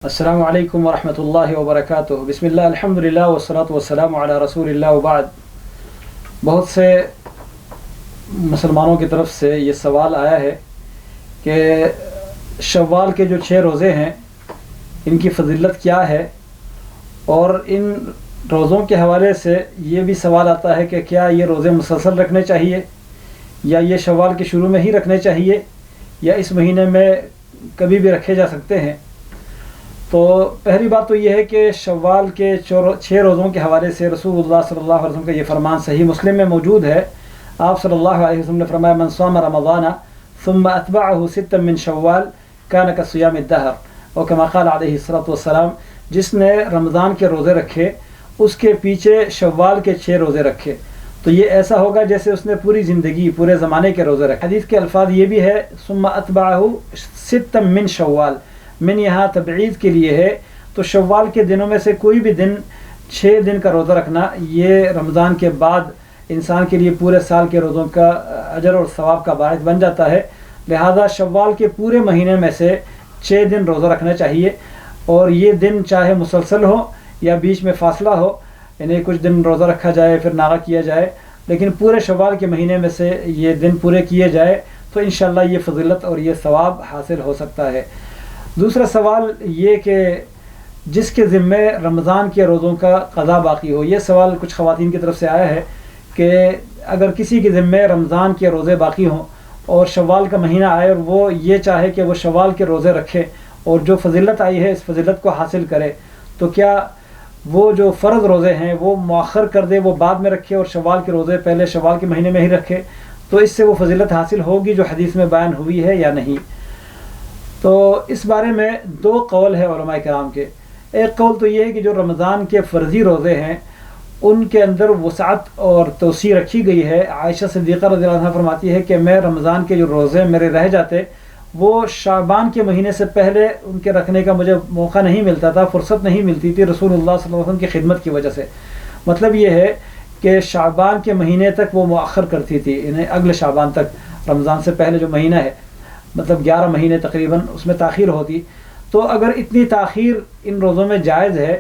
السلام علیکم ورحمۃ اللہ وبرکاتہ۔ بسم اللہ الحمدللہ والصلاۃ والسلام علی رسول اللہ وبعد۔ بہت سے مسلمانوں کی طرف سے یہ سوال آیا ہے کہ شوال کے جو 6 روزے ہیں ان کی فضیلت کیا ہے، اور ان روزوں کے حوالے سے یہ بھی سوال آتا ہے کہ کیا یہ روزے مسلسل رکھنے چاہیے، یا یہ شوال کے شروع میں ہی رکھنے چاہیے، یا اس مہینے میں کبھی بھی رکھے جا سکتے ہیں۔ تو پہلی بات تو یہ ہے کہ شوال کے 6 روزوں کے حوالے سے رسول اللہ صلی اللہ علیہ وسلم کا یہ فرمان صحیح مسلم میں موجود ہے۔ آپ صلی اللہ علیہ وسلم نے فرمایا من صام رمضان ثم اتبعه 6 من شوال كان كصيام الدهر، اور کما قال علیہ الصلوۃ والسلام، جس نے رمضان کے روزے رکھے اس کے پیچھے شوال کے 6 روزے رکھے تو یہ ایسا ہوگا جیسے اس نے پوری زندگی پورے زمانے کے روزے رکھے۔ حدیث کے الفاظ یہ بھی ہے ثم اتبعه 6 من شوال، من یہاں تبعید کے لیے ہے، تو شوال کے دنوں میں سے کوئی بھی دن 6 دن کا روزہ رکھنا یہ رمضان کے بعد انسان کے لیے پورے سال کے روزوں کا اجر اور ثواب کا باعث بن جاتا ہے۔ لہذا شوال کے پورے مہینے میں سے 6 دن روزہ رکھنا چاہیے، اور یہ دن چاہے مسلسل ہو یا بیچ میں فاصلہ ہو، یعنی کچھ دن روزہ رکھا جائے پھر ناغہ کیا جائے، لیکن پورے شوال کے مہینے میں سے یہ دن پورے کیے جائے تو انشاءاللہ یہ فضیلت اور یہ ثواب حاصل ہو سکتا ہے۔ دوسرا سوال یہ کہ جس کے ذمے رمضان کے روزوں کا قضا باقی ہو، یہ سوال کچھ خواتین کی طرف سے آیا ہے کہ اگر کسی کے ذمے رمضان کے روزے باقی ہوں اور شوال کا مہینہ آئے اور وہ یہ چاہے کہ وہ شوال کے روزے رکھے اور جو فضیلت آئی ہے اس فضیلت کو حاصل کرے، تو کیا وہ جو فرض روزے ہیں وہ مؤخر کر دے، وہ بعد میں رکھے، اور شوال کے روزے پہلے شوال کے مہینے میں ہی رکھے، تو اس سے وہ فضیلت حاصل ہوگی جو حدیث میں بیان ہوئی ہے یا نہیں؟ تو اس بارے میں 2 قول ہے علماء کرام کے۔ ایک قول تو یہ ہے کہ جو رمضان کے فرضی روزے ہیں ان کے اندر وسعت اور توسیع رکھی گئی ہے۔ عائشہ صدیقہ رضی اللہ عنہا فرماتی ہے کہ میں رمضان کے جو روزے میرے رہ جاتے وہ شعبان کے مہینے سے پہلے ان کے رکھنے کا مجھے موقع نہیں ملتا تھا، فرصت نہیں ملتی تھی رسول اللہ صلی اللہ علیہ وسلم کی خدمت کی وجہ سے۔ مطلب یہ ہے کہ شعبان کے مہینے تک وہ مؤخر کرتی تھی، انہیں اگلے شعبان تک، رمضان سے پہلے جو مہینہ ہے مطلب 11 مہینے تقریباً اس میں تاخیر ہوتی۔ تو اگر اتنی تاخیر ان روزوں میں جائز ہے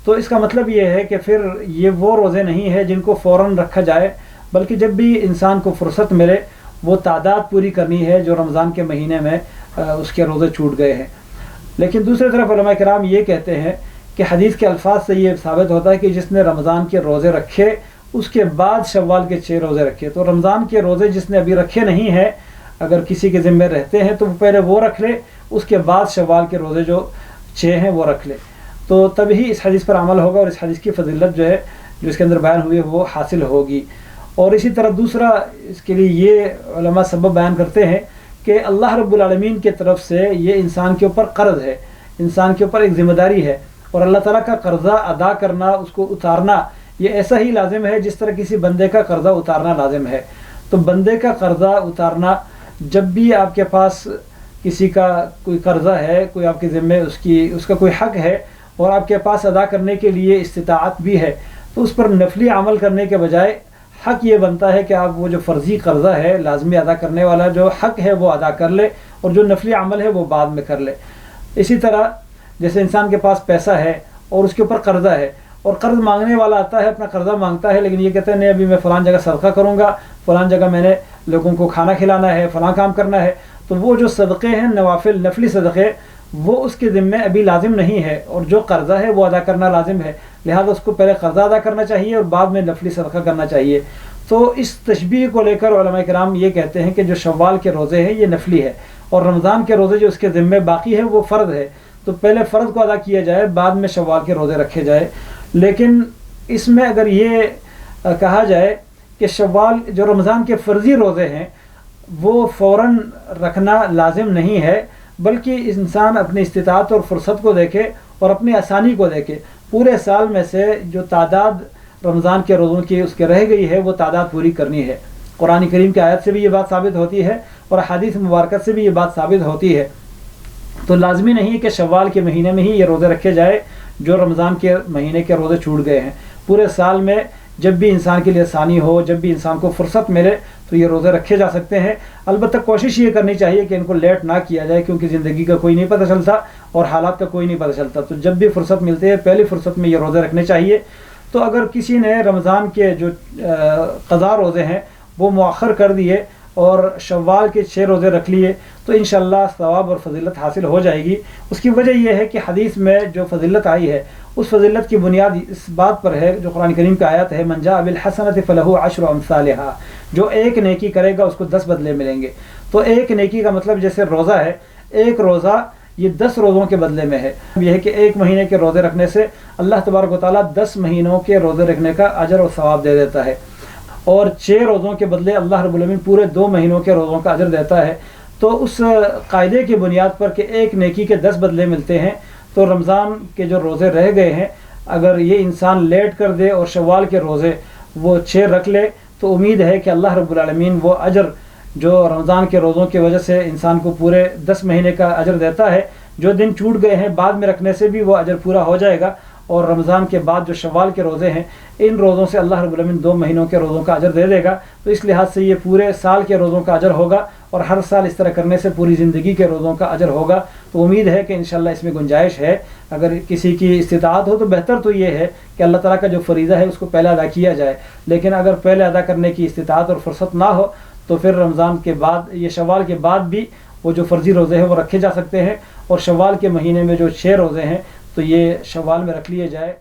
تو اس کا مطلب یہ ہے کہ پھر یہ وہ روزے نہیں ہیں جن کو فوراً رکھا جائے، بلکہ جب بھی انسان کو فرصت ملے وہ تعداد پوری کرنی ہے جو رمضان کے مہینے میں اس کے روزے چھوٹ گئے ہیں۔ لیکن دوسری طرف علماء کرام یہ کہتے ہیں کہ حدیث کے الفاظ سے یہ ثابت ہوتا ہے کہ جس نے رمضان کے روزے رکھے اس کے بعد شوال کے 6 روزے رکھے، تو رمضان کے روزے جس نے ابھی رکھے نہیں ہیں اگر کسی کے ذمے رہتے ہیں تو وہ پہلے وہ رکھ لے، اس کے بعد شوال کے روزے جو 6 ہیں وہ رکھ لے، تو تبھی اس حدیث پر عمل ہوگا اور اس حدیث کی فضیلت جو ہے جو اس کے اندر بیان ہوئی ہے وہ حاصل ہوگی۔ اور اسی طرح دوسرا اس کے لیے یہ علماء سبب بیان کرتے ہیں کہ اللہ رب العالمین کی طرف سے یہ انسان کے اوپر قرض ہے، انسان کے اوپر ایک ذمہ داری ہے، اور اللہ تعالیٰ کا قرضہ ادا کرنا، اس کو اتارنا یہ ایسا ہی لازم ہے جس طرح کسی بندے کا قرضہ اتارنا لازم ہے۔ تو بندے کا قرضہ اتارنا، جب بھی آپ کے پاس کسی کا کوئی قرضہ ہے، کوئی آپ کے ذمے اس کا کوئی حق ہے اور آپ کے پاس ادا کرنے کے لیے استطاعت بھی ہے، تو اس پر نفلی عمل کرنے کے بجائے حق یہ بنتا ہے کہ آپ وہ جو فرضی قرضہ ہے، لازمی ادا کرنے والا جو حق ہے وہ ادا کر لے، اور جو نفلی عمل ہے وہ بعد میں کر لے۔ اسی طرح جیسے انسان کے پاس پیسہ ہے اور اس کے اوپر قرضہ ہے، اور قرض مانگنے والا آتا ہے اپنا قرضہ مانگتا ہے، لیکن یہ کہتے ہیں نہیں ابھی میں فلان جگہ صدقہ کروں گا، فلان جگہ میں نے لوگوں کو کھانا کھلانا ہے، فلاں کام کرنا ہے، تو وہ جو صدقے ہیں نوافل نفلی صدقے وہ اس کے ذمے ابھی لازم نہیں ہے، اور جو قرضہ ہے وہ ادا کرنا لازم ہے، لہذا اس کو پہلے قرضہ ادا کرنا چاہیے اور بعد میں نفلی صدقہ کرنا چاہیے۔ تو اس تشبیہ کو لے کر علماء کرام یہ کہتے ہیں کہ جو شوال کے روزے ہیں یہ نفلی ہے، اور رمضان کے روزے جو اس کے ذمے باقی ہے وہ فرض ہے، تو پہلے فرض کو ادا کیا جائے بعد میں شوال کے روزے رکھے جائے۔ لیکن اس میں اگر یہ کہا جائے کہ شوال جو رمضان کے فرضی روزے ہیں وہ فوراً رکھنا لازم نہیں ہے، بلکہ انسان اپنی استطاعت اور فرصت کو دیکھے اور اپنی آسانی کو دیکھے، پورے سال میں سے جو تعداد رمضان کے روزوں کی اس کے رہ گئی ہے وہ تعداد پوری کرنی ہے۔ قرآن کریم کی آیت سے بھی یہ بات ثابت ہوتی ہے اور حدیث مبارکہ سے بھی یہ بات ثابت ہوتی ہے۔ تو لازمی نہیں کہ شوال کے مہینے میں ہی یہ روزے رکھے جائے جو رمضان کے مہینے کے روزے چھوٹ گئے ہیں، پورے سال میں جب بھی انسان کے لیے آسانی ہو، جب بھی انسان کو فرصت ملے تو یہ روزے رکھے جا سکتے ہیں۔ البتہ کوشش یہ کرنی چاہیے کہ ان کو لیٹ نہ کیا جائے، کیونکہ زندگی کا کوئی نہیں پتہ چلتا اور حالات کا کوئی نہیں پتہ چلتا، تو جب بھی فرصت ملتی ہے پہلی فرصت میں یہ روزے رکھنے چاہیے۔ تو اگر کسی نے رمضان کے جو قضا روزے ہیں وہ مؤخر کر دیے اور شوال کے 6 روزے رکھ لیے تو انشاءاللہ ثواب اور فضیلت حاصل ہو جائے گی۔ اس کی وجہ یہ ہے کہ حدیث میں جو فضیلت آئی ہے اس فضیلت کی بنیاد اس بات پر ہے، جو قرآن کریم کا آیت ہے، من جاء بالحسنۃ فلہ عشر امثالھا، جو ایک نیکی کرے گا اس کو 10 بدلے ملیں گے۔ تو ایک نیکی کا مطلب جیسے روزہ ہے، ایک روزہ یہ 10 روزوں کے بدلے میں ہے۔ یہ ہے کہ ایک مہینے کے روزے رکھنے سے اللہ تبارک و تعالیٰ 10 مہینوں کے روزے رکھنے کا اجر و ثواب دے دیتا ہے، اور 6 روزوں کے بدلے اللہ رب العالمین پورے 2 مہینوں کے روزوں کا اجر دیتا ہے۔ تو اس قاعدے کی بنیاد پر کہ ایک نیکی کے 10 بدلے ملتے ہیں، تو رمضان کے جو روزے رہ گئے ہیں اگر یہ انسان لیٹ کر دے اور شوال کے روزے وہ 6 رکھ لے تو امید ہے کہ اللہ رب العالمین وہ اجر جو رمضان کے روزوں کی وجہ سے انسان کو پورے 10 مہینے کا اجر دیتا ہے، جو دن چھوٹ گئے ہیں بعد میں رکھنے سے بھی وہ اجر پورا ہو جائے گا، اور رمضان کے بعد جو شوال کے روزے ہیں ان روزوں سے اللہ رب العالمین 2 مہینوں کے روزوں کا اجر دے دے گا۔ تو اس لحاظ سے یہ پورے سال کے روزوں کا اجر ہوگا، اور ہر سال اس طرح کرنے سے پوری زندگی کے روزوں کا اجر ہوگا۔ تو امید ہے کہ انشاءاللہ اس میں گنجائش ہے۔ اگر کسی کی استطاعت ہو تو بہتر تو یہ ہے کہ اللہ تعالیٰ کا جو فریضہ ہے اس کو پہلے ادا کیا جائے، لیکن اگر پہلے ادا کرنے کی استطاعت اور فرصت نہ ہو تو پھر رمضان کے بعد یہ شوال کے بعد بھی وہ جو فرضی روزے ہیں وہ رکھے جا سکتے ہیں، اور شوال کے مہینے میں جو 6 روزے ہیں تو یہ شوال میں رکھ لیے جائے۔